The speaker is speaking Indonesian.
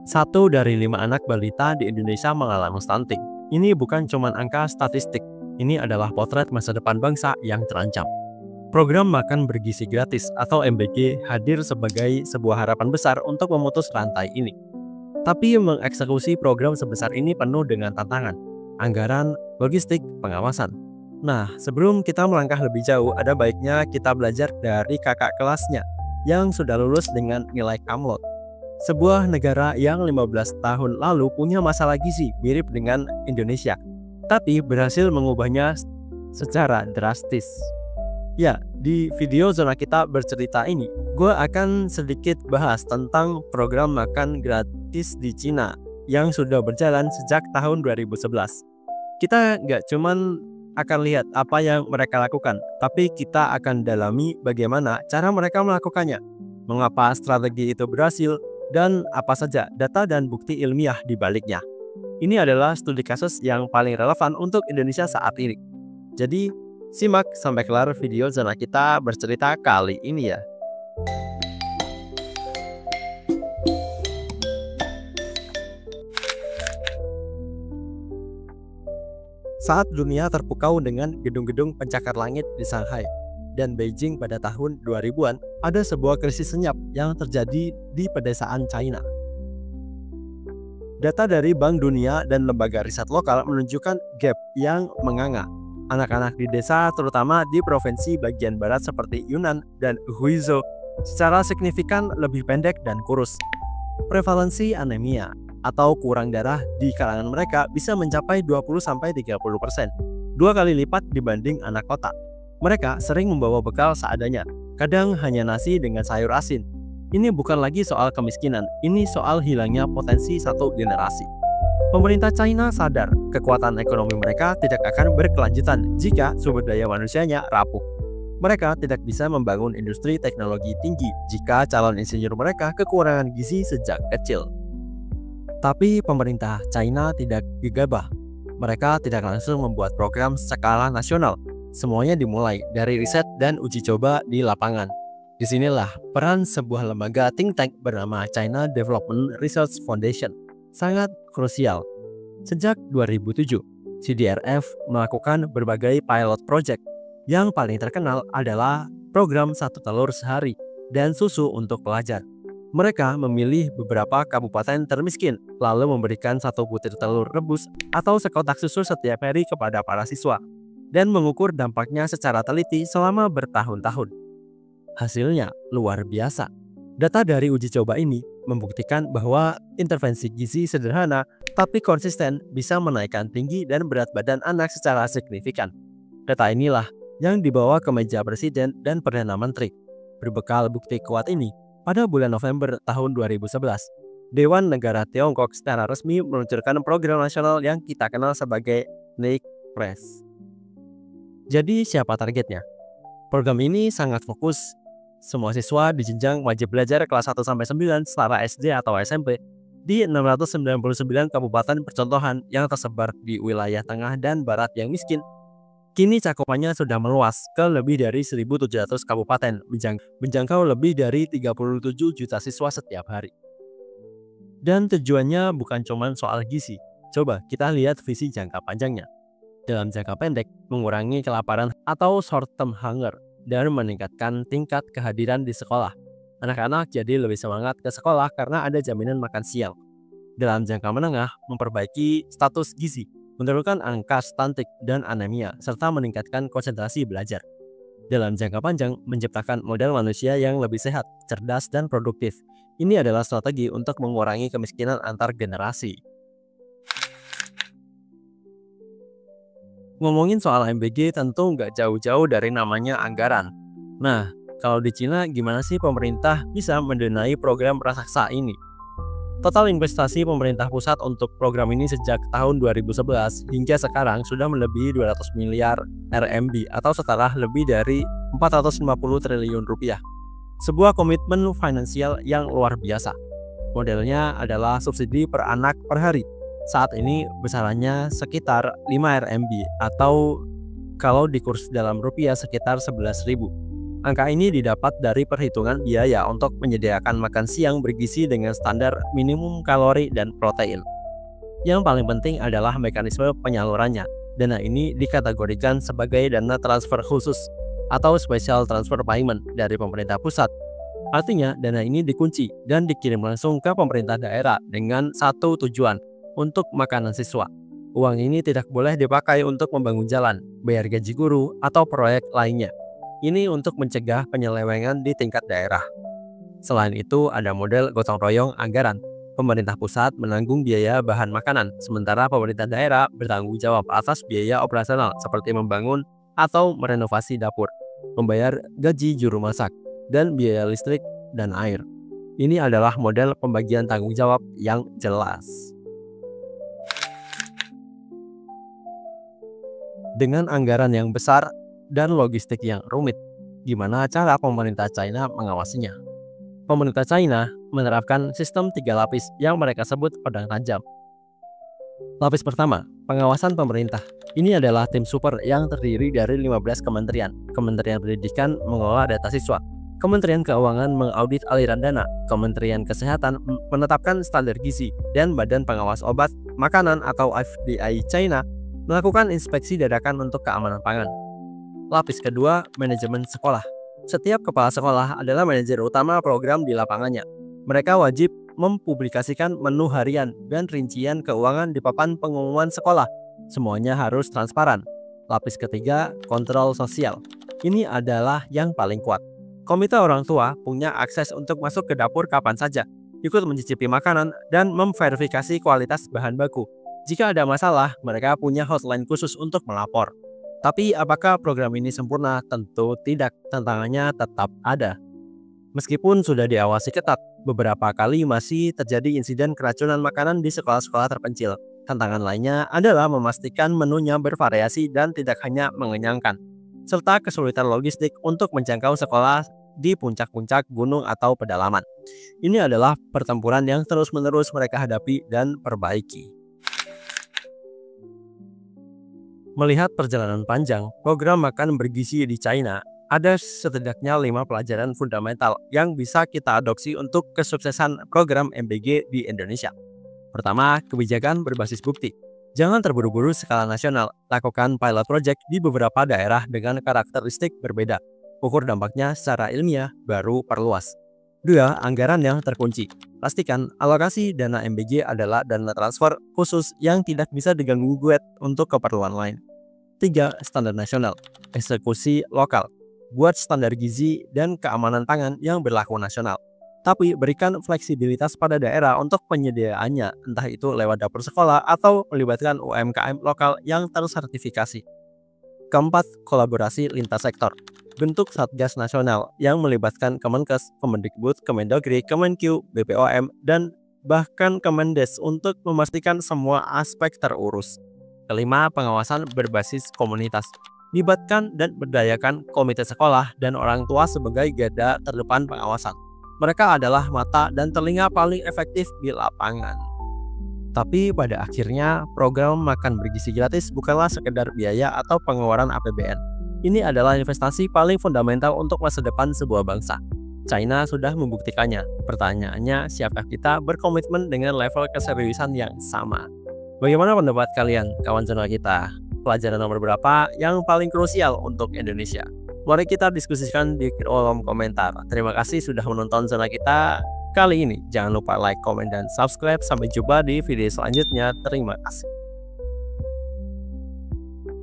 1 dari 5 anak balita di Indonesia mengalami stunting. Ini bukan cuma angka statistik, ini adalah potret masa depan bangsa yang terancam. Program makan bergizi gratis atau MBG hadir sebagai sebuah harapan besar untuk memutus rantai ini. Tapi mengeksekusi program sebesar ini penuh dengan tantangan, anggaran, logistik, pengawasan. Nah, sebelum kita melangkah lebih jauh, ada baiknya kita belajar dari kakak kelasnya yang sudah lulus dengan nilai kamlot. Sebuah negara yang 15 tahun lalu punya masalah gizi mirip dengan Indonesia, tapi berhasil mengubahnya secara drastis. Ya, di video Zona Kita Bercerita ini, gue akan sedikit bahas tentang program makan gratis di Cina yang sudah berjalan sejak tahun 2011. Kita nggak cuman akan lihat apa yang mereka lakukan, tapi kita akan dalami bagaimana cara mereka melakukannya, mengapa strategi itu berhasil, dan apa saja data dan bukti ilmiah di baliknya. Ini adalah studi kasus yang paling relevan untuk Indonesia saat ini. Jadi, simak sampai kelar video Zona Kita Bercerita kali ini ya. Saat dunia terpukau dengan gedung-gedung pencakar langit di Shanghai dan Beijing pada tahun 2000-an, ada sebuah krisis senyap yang terjadi di pedesaan China. Data dari Bank Dunia dan lembaga riset lokal menunjukkan gap yang menganga. Anak-anak di desa, terutama di provinsi bagian barat seperti Yunnan dan Huizhou, secara signifikan lebih pendek dan kurus. Prevalensi anemia atau kurang darah di kalangan mereka bisa mencapai 20-30%, 2 kali lipat dibanding anak kota. Mereka sering membawa bekal seadanya, kadang hanya nasi dengan sayur asin. Ini bukan lagi soal kemiskinan, ini soal hilangnya potensi satu generasi. Pemerintah China sadar kekuatan ekonomi mereka tidak akan berkelanjutan jika sumber daya manusianya rapuh. Mereka tidak bisa membangun industri teknologi tinggi jika calon insinyur mereka kekurangan gizi sejak kecil. Tapi pemerintah China tidak gegabah. Mereka tidak langsung membuat program skala nasional. Semuanya dimulai dari riset dan uji coba di lapangan. Disinilah peran sebuah lembaga think tank bernama China Development Research Foundation sangat krusial. Sejak 2007, CDRF melakukan berbagai pilot project. Yang paling terkenal adalah program 1 telur sehari dan susu untuk pelajar. Mereka memilih beberapa kabupaten termiskin, lalu memberikan 1 butir telur rebus atau sekotak susu setiap hari kepada para siswa, dan mengukur dampaknya secara teliti selama bertahun-tahun. Hasilnya luar biasa. Data dari uji coba ini membuktikan bahwa intervensi gizi sederhana tapi konsisten bisa menaikkan tinggi dan berat badan anak secara signifikan. Data inilah yang dibawa ke meja Presiden dan Perdana Menteri. Berbekal bukti kuat ini, pada bulan November tahun 2011, Dewan Negara Tiongkok secara resmi meluncurkan program nasional yang kita kenal sebagai NICPRES. Jadi siapa targetnya? Program ini sangat fokus. Semua siswa di jenjang wajib belajar kelas 1-9 setara SD atau SMP di 699 kabupaten percontohan yang tersebar di wilayah tengah dan barat yang miskin. Kini cakupannya sudah meluas ke lebih dari 1.700 kabupaten, menjangkau lebih dari 37 juta siswa setiap hari. Dan tujuannya bukan cuma soal gizi. Coba kita lihat visi jangka panjangnya. Dalam jangka pendek, mengurangi kelaparan atau short-term hunger dan meningkatkan tingkat kehadiran di sekolah. Anak-anak jadi lebih semangat ke sekolah karena ada jaminan makan siang. Dalam jangka menengah, memperbaiki status gizi, menurunkan angka stunting dan anemia, serta meningkatkan konsentrasi belajar. Dalam jangka panjang, menciptakan model manusia yang lebih sehat, cerdas, dan produktif. Ini adalah strategi untuk mengurangi kemiskinan antar generasi. Ngomongin soal MBG tentu nggak jauh-jauh dari namanya anggaran. Nah, kalau di Cina gimana sih pemerintah bisa mendanai program raksasa ini? Total investasi pemerintah pusat untuk program ini sejak tahun 2011 hingga sekarang sudah melebihi 200 miliar RMB atau setara lebih dari 450 triliun rupiah. Sebuah komitmen finansial yang luar biasa. Modelnya adalah subsidi per anak per hari. Saat ini besarannya sekitar 5 RMB atau kalau dikurs dalam rupiah sekitar 11.000. Angka ini didapat dari perhitungan biaya untuk menyediakan makan siang bergizi dengan standar minimum kalori dan protein. Yang paling penting adalah mekanisme penyalurannya. Dana ini dikategorikan sebagai dana transfer khusus atau special transfer payment dari pemerintah pusat. Artinya, dana ini dikunci dan dikirim langsung ke pemerintah daerah dengan satu tujuan, untuk makanan siswa. Uang ini tidak boleh dipakai untuk membangun jalan, bayar gaji guru, atau proyek lainnya. Ini untuk mencegah penyelewengan di tingkat daerah. Selain itu, ada model gotong royong anggaran. Pemerintah pusat menanggung biaya bahan makanan, sementara pemerintah daerah bertanggung jawab atas biaya operasional seperti membangun atau merenovasi dapur, membayar gaji juru masak, dan biaya listrik dan air. Ini adalah model pembagian tanggung jawab yang jelas. Dengan anggaran yang besar dan logistik yang rumit, gimana cara pemerintah China mengawasinya? Pemerintah China menerapkan sistem 3 lapis yang mereka sebut pedang tajam. Lapis pertama, pengawasan pemerintah. Ini adalah tim super yang terdiri dari 15 kementerian. Kementerian Pendidikan mengelola data siswa. Kementerian Keuangan mengaudit aliran dana. Kementerian Kesehatan menetapkan standar gizi. Dan Badan Pengawas Obat, Makanan atau FDA China melakukan inspeksi dadakan untuk keamanan pangan. Lapis kedua, manajemen sekolah. Setiap kepala sekolah adalah manajer utama program di lapangannya. Mereka wajib mempublikasikan menu harian dan rincian keuangan di papan pengumuman sekolah. Semuanya harus transparan. Lapis ketiga, kontrol sosial. Ini adalah yang paling kuat. Komite orang tua punya akses untuk masuk ke dapur kapan saja, ikut mencicipi makanan, dan memverifikasi kualitas bahan baku. Jika ada masalah, mereka punya hotline khusus untuk melapor. Tapi apakah program ini sempurna? Tentu tidak, tantangannya tetap ada. Meskipun sudah diawasi ketat, beberapa kali masih terjadi insiden keracunan makanan di sekolah-sekolah terpencil. Tantangan lainnya adalah memastikan menunya bervariasi dan tidak hanya mengenyangkan, serta kesulitan logistik untuk menjangkau sekolah di puncak-puncak gunung atau pedalaman. Ini adalah pertempuran yang terus-menerus mereka hadapi dan perbaiki. Melihat perjalanan panjang, program makan bergizi di China, ada setidaknya 5 pelajaran fundamental yang bisa kita adopsi untuk kesuksesan program MBG di Indonesia. Pertama, kebijakan berbasis bukti. Jangan terburu-buru skala nasional, lakukan pilot project di beberapa daerah dengan karakteristik berbeda. Ukur dampaknya secara ilmiah, baru perluas. 2. Anggaran yang terkunci. Pastikan alokasi dana MBG adalah dana transfer khusus yang tidak bisa diganggu-gugat untuk keperluan lain. 3. Standar nasional. Eksekusi lokal. Buat standar gizi dan keamanan pangan yang berlaku nasional. Tapi berikan fleksibilitas pada daerah untuk penyediaannya, entah itu lewat dapur sekolah atau melibatkan UMKM lokal yang tersertifikasi. Keempat, kolaborasi lintas sektor. Bentuk Satgas Nasional yang melibatkan Kemenkes, Kemendikbud, Kemendagri, Kemenkyu, BPOM, dan bahkan Kemendes untuk memastikan semua aspek terurus. Kelima, pengawasan berbasis komunitas. Libatkan dan berdayakan komite sekolah dan orang tua sebagai garda terdepan pengawasan. Mereka adalah mata dan telinga paling efektif di lapangan. Tapi pada akhirnya, program makan bergizi gratis bukanlah sekedar biaya atau pengeluaran APBN. Ini adalah investasi paling fundamental untuk masa depan sebuah bangsa. China sudah membuktikannya. Pertanyaannya, siapkah kita berkomitmen dengan level keseriusan yang sama? Bagaimana pendapat kalian, kawan channel kita? Pelajaran nomor berapa yang paling krusial untuk Indonesia? Mari kita diskusikan di kolom komentar. Terima kasih sudah menonton channel kita kali ini. Jangan lupa like, komen, dan subscribe. Sampai jumpa di video selanjutnya. Terima kasih.